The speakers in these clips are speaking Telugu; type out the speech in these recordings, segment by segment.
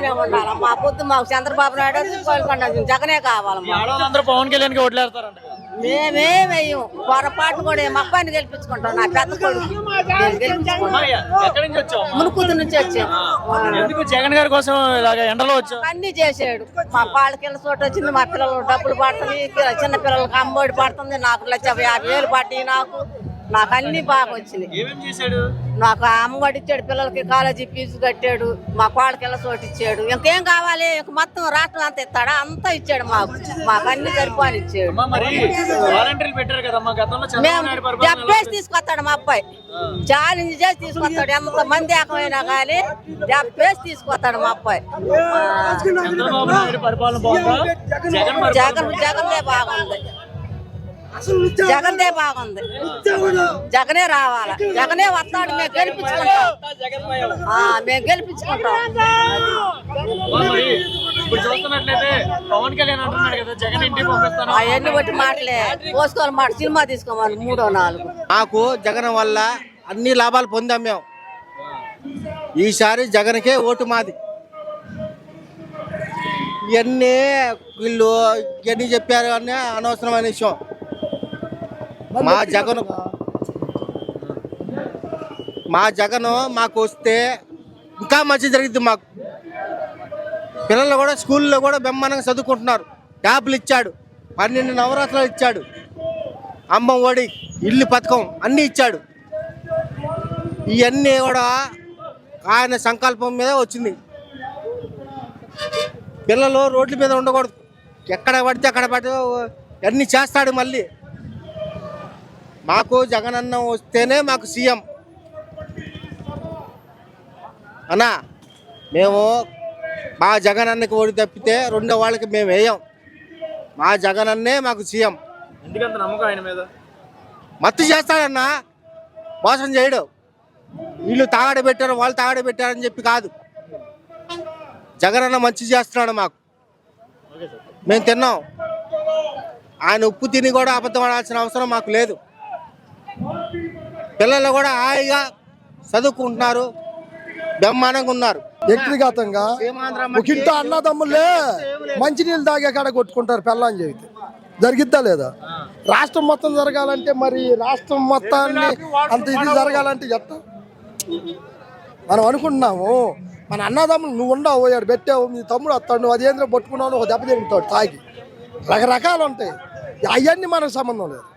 జగనే ఉండాలి. మా పొద్దు మాకు చంద్రబాబు నాయుడు కోలుకొండ జగనే కావాలి. ఆడవాళ్ళందరూ పవన్ కళ్యాణ్ కి ఓట్లేస్తారంట. మేమేమయ్యం పొరపాటు కూడా మా అబ్బాయిని గెలిపించుకుంటాం. నా పెద్ద కొడుకు ఎక్కడి నుంచి వచ్చావు? మునుకుతు నుంచి వచ్చాము. ఎందుకు జగన్ గారి కోసం ఇలాగ ఎండలో వచ్చావు? అన్ని చేసాడు. మా పాలకిళ్ళ చోటు వచ్చింది. మా పిల్లలు డబ్బులు పడుతుంది. చిన్న పిల్లలకి అమ్మఒడి పడుతుంది. నాకు 1,50,000 పడ్డాయి. నాకు అన్ని బాగా వచ్చినాయి. ఏమేమి చేశాడు? నాకు అమ్మఒడి ఇచ్చాడు. పిల్లలకి కాలేజీ ఫీజు కట్టాడు. మా పాలకిళ్ళ చోటు ఇచ్చాడు. ఇంకేం కావాలి? మొత్తం రాష్ట్రం అంతా ఇస్తాడా? అంతా ఇచ్చాడు. మాకు అన్ని సరిపోని ఇచ్చాడు. మేము డబ్బేసి తీసుకొస్తాడు మా అబ్బాయి. ఛాలెంజ్ చేసి తీసుకొస్తాడు. ఎంత మంది ఏకమైనా కానీ డబ్బేసి తీసుకొస్తాడు మా అబ్బాయి. జగన్దే బాగుంది. జగన్దే బాగుంది. జగనే రావాలా. జగనే వస్తాడు. మేము గెలిపించుకుంటాం. మేము గెలిపించుకుంటాం. పవన్ కళ్యాణ్ అంటున్నాడు కదా జగన్ ఇంటికి పంపిస్తాను. అవన్నీ బట్టి మాటలే. పోసుకోవాలి మాట. సినిమా తీసుకోవాలి 3, 4. మాకు జగన్ వల్ల అన్ని లాభాలు పొందాం మేము. ఈసారి జగన్కే ఓటు మాది. ఇవన్నీ వీళ్ళు ఇవన్నీ చెప్పారు అని అనవసరమైన విషయం. మా జగన్ మాకు వస్తే ఇంకా మంచి జరిగింది. మాకు పిల్లలు కూడా స్కూల్లో కూడా బ్రహ్మాండంగా చదువుకుంటున్నారు. ట్యాబ్లు ఇచ్చాడు. 12 నవరాత్రులు ఇచ్చాడు. అమ్మ ఒడి, ఇల్లు పథకం అన్నీ ఇచ్చాడు. ఇవన్నీ కూడా ఆయన సంకల్పం మీద వచ్చింది. పిల్లలు రోడ్ల మీద ఉండకూడదు. ఎక్కడ పడితే అక్కడ పడితే అన్నీ చేస్తాడు. మళ్ళీ మాకు జగనన్న వస్తేనే మాకు సీఎం అన్నా. మేము మా జగనన్నకి ఓడి తప్పితే రెండో వాళ్ళకి మేము వేయం. మా జగనన్నే మాకు సీఎం. ఎందుకంత నమ్మకం ఆయన మీద? మత్తు చేస్తాడన్నా, మోసం చేయడు. వీళ్ళు తాగడబెట్టారు, వాళ్ళు తాగడబెట్టారని చెప్పి కాదు. జగనన్న మంచి చేస్తున్నాడు మాకు. మేము తిన్నాం. ఆయన ఉప్పు తిని కూడా అబద్ధం ఆడాల్సిన అవసరం మాకు లేదు. పిల్లలు కూడా హాయిగా చదువుకుంటున్నారు. బ్రహ్మాండంగా ఉన్నారు. వ్యక్తిగతంగా ఒకంట అన్నదమ్ములే మంచినీళ్ళు తాగే కాడ కొట్టుకుంటారు. పెళ్ళని చెబితే జరిగిద్దా లేదా? రాష్ట్రం మొత్తం జరగాలంటే మరి రాష్ట్రం మొత్తాన్ని అంత ఇది జరగాలంటే చెప్తా. మనం అనుకుంటున్నాము మన అన్నదమ్ములు నువ్వు ఉండవు, వాడు పెట్టావు, మీ తమ్ముడు వస్తాడు, నువ్వు అదేంద్ర పట్టుకున్నావు, ఒక దెబ్బ తిరుగుతాడు తాగి. రకరకాలు ఉంటాయి. అవన్నీ మనకు సంబంధం లేదు.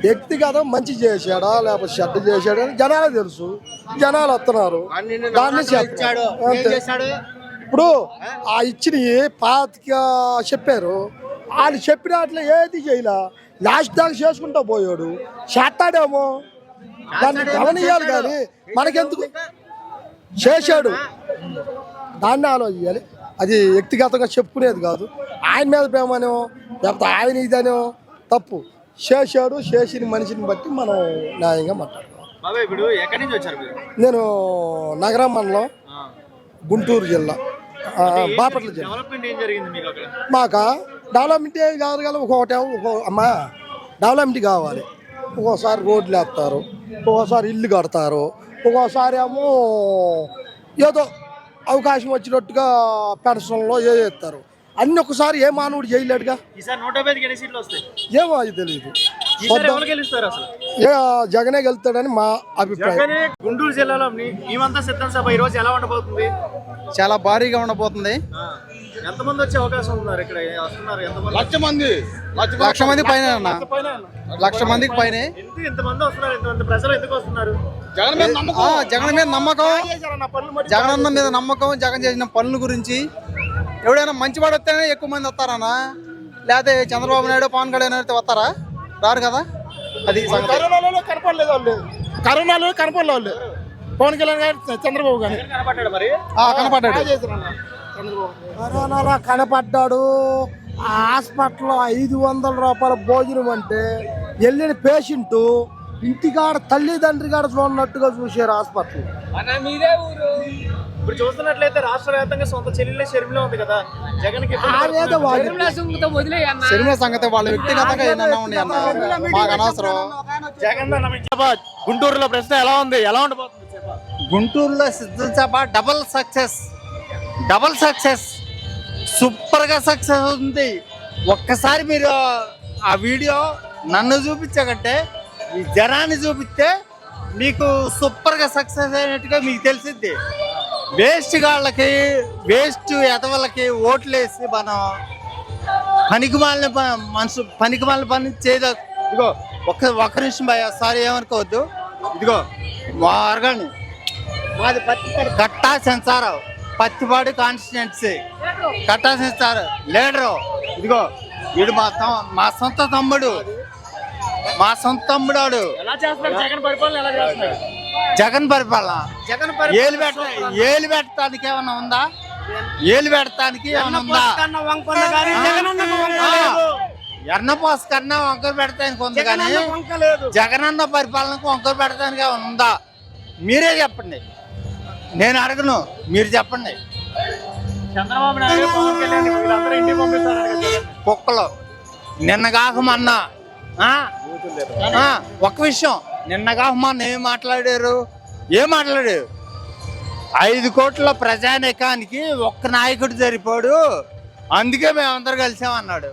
వ్యక్తిగతం మంచి చేశాడా లేకపోతే చెడ్డ చేశాడా అని జనాలు తెలుసు. జనాలు వస్తున్నారు. దాన్ని ఇప్పుడు ఆ ఇచ్చిన పాతిగా చెప్పారు. వాళ్ళు చెప్పినట్లు ఏది చేయలే. లాస్ట్ దాకా చేసుకుంటా పోయాడు. చేస్తాడేమో దాన్ని గమనియాలి. కానీ మనకెందుకు చేశాడు దాన్ని ఆలోచించాలి. అది వ్యక్తిగతంగా చెప్పుకునేది కాదు. ఆయన మీద ప్రేమనో లేకపోతే ఆయన ఇదనో తప్పు. చేశాడు. చేసిన మనిషిని బట్టి మనం న్యాయంగా మాట్లాడుకోవాలి. నేను నగరం మండలం, గుంటూరు జిల్లా, బాపట్ల జిల్లా. మాకు డెవలప్మెంట్ ఏం కాదు. అమ్మా డెవలప్మెంట్ కావాలి. ఒక్కోసారి రోడ్లు వేస్తారు, ఒక్కోసారి ఇల్లు కడతారు, ఒక్కోసారి ఏమో ఏదో అవకాశం వచ్చినట్టుగా పెన్షన్లో వేస్తారు. అన్ని ఒకసారి ఏ మానవుడు చేయలేడుగా. ఏమో అది తెలియదు. జగనే గెలుస్తాడని మా అభిప్రాయం. గుంటూరు జిల్లాలో మేమంతా సిద్ధం సభ ఈ రోజు ఎలా ఉండబోతుంది? చాలా భారీగా ఉండబోతుంది. ఎంతమంది వచ్చే అవకాశం ఉన్నారు ఇక్కడ? వస్తున్నారు ఎంతమంది? 1,00,000 మంది. 1,00,000 మంది పైన. 1,00,000 మందికి పైన. ఎంతమంది వస్తున్నారు? ఎంతమంది ప్రజలు ఎందుకు వస్తున్నారు? జగన్ మీద నమ్మకం. జగనన్న మీద నమ్మకం. జగన్ చేసిన పనుల గురించి. ఎవడైనా మంచివాడు వస్తేనే ఎక్కువ మంది వస్తారన్నా. లేకపోతే చంద్రబాబు నాయుడు, పవన్ కళ్యాణ్ అయితే వస్తారా? రారు కదా. అది కరోనాలో కనపడలేదు వాళ్ళు. కరోనాలో కనపడలే వాళ్ళు. పవన్ కళ్యాణ్ గారు, చంద్రబాబు గారు కనపడ్డాడు. కరోనాలో కనపడ్డాడు. ఆ హాస్పిటల్లో 500 రూపాయల భోజనం అంటే వెళ్ళిన పేషెంట్ ఇంటికాడ తల్లిదండ్రి కాడ చూడనట్టుగా చూశారు హాస్పిటల్. ఇప్పుడు చూస్తున్నట్లయితే రాష్ట్ర వ్యాప్తంగా సొంత చెల్లెలే షర్మిల ఉంది కదా. జగన్ సంగతి వాళ్ళ వ్యక్తిగతంగా మాకు అనవసరం. గుంటూరులో ప్రశ్న ఎలా ఉంది? ఎలా ఉండబోతుంది? గుంటూరులో సిద్ధం సభ డబుల్ సక్సెస్. డబల్ సక్సెస్, సూపర్గా సక్సెస్ ఉంది. ఒక్కసారి మీరు ఆ వీడియో నన్ను చూపించకంటే ఈ జనాన్ని చూపిస్తే మీకు సూపర్గా సక్సెస్ అయినట్టుగా మీకు తెలిసిద్ది. వేస్ట్ గాళ్ళకి, వేస్ట్ ఎదవలకి ఓట్లేసి మనం పనికిమాలిన పనికిమాలిన పని చేయదు. ఇదిగో ఒక్క నిమిషం భయ, సారీ ఏమనుకోవద్దు. ఇదిగో మా అరగండి, మాది పత్తిపాడు కట్టా సెన్సారావు, పత్తిపాడు కాన్స్టిట్యున్సీ కట్టా సెన్సార్ లీడరు. ఇదిగో వీడు మా సొంత తమ్ముడు, మా సొంత తమ్ముడు. వాడు ఎలా చేస్తున్నారు జగన్ పరిపాలన? ఎలా చేస్తున్నారు జగన్ పరిపాలన? ఏలు పెట్టడానికి ఏమన్నా ఉందా? ఏలు పెట్టడానికి ఏమన్నా ఉందా? ఎర్నపాస్ కన్నా వంకర పెడతానికి ఉంది కానీ జగనన్న పరిపాలనకు వంకర పెడతానికి ఏమన్నా ఉందా? మీరే చెప్పండి, నేను అడగను, మీరు చెప్పండి. చంద్రబాబు నాయుడు, పవన్ కళ్యాణ్ వీళ్ళందరూ ఇంటికి పంపిస్తారు జగన్. కుక్కలు నిన్న కాకమన్నా ఒక్క విషయం, నిన్న కాకమన్నా ఏం మాట్లాడారు? 5 కోట్ల ప్రజానీకానికి ఒక్క నాయకుడు సరిపోడు, అందుకే మేమందరూ కలిసామన్నాడు.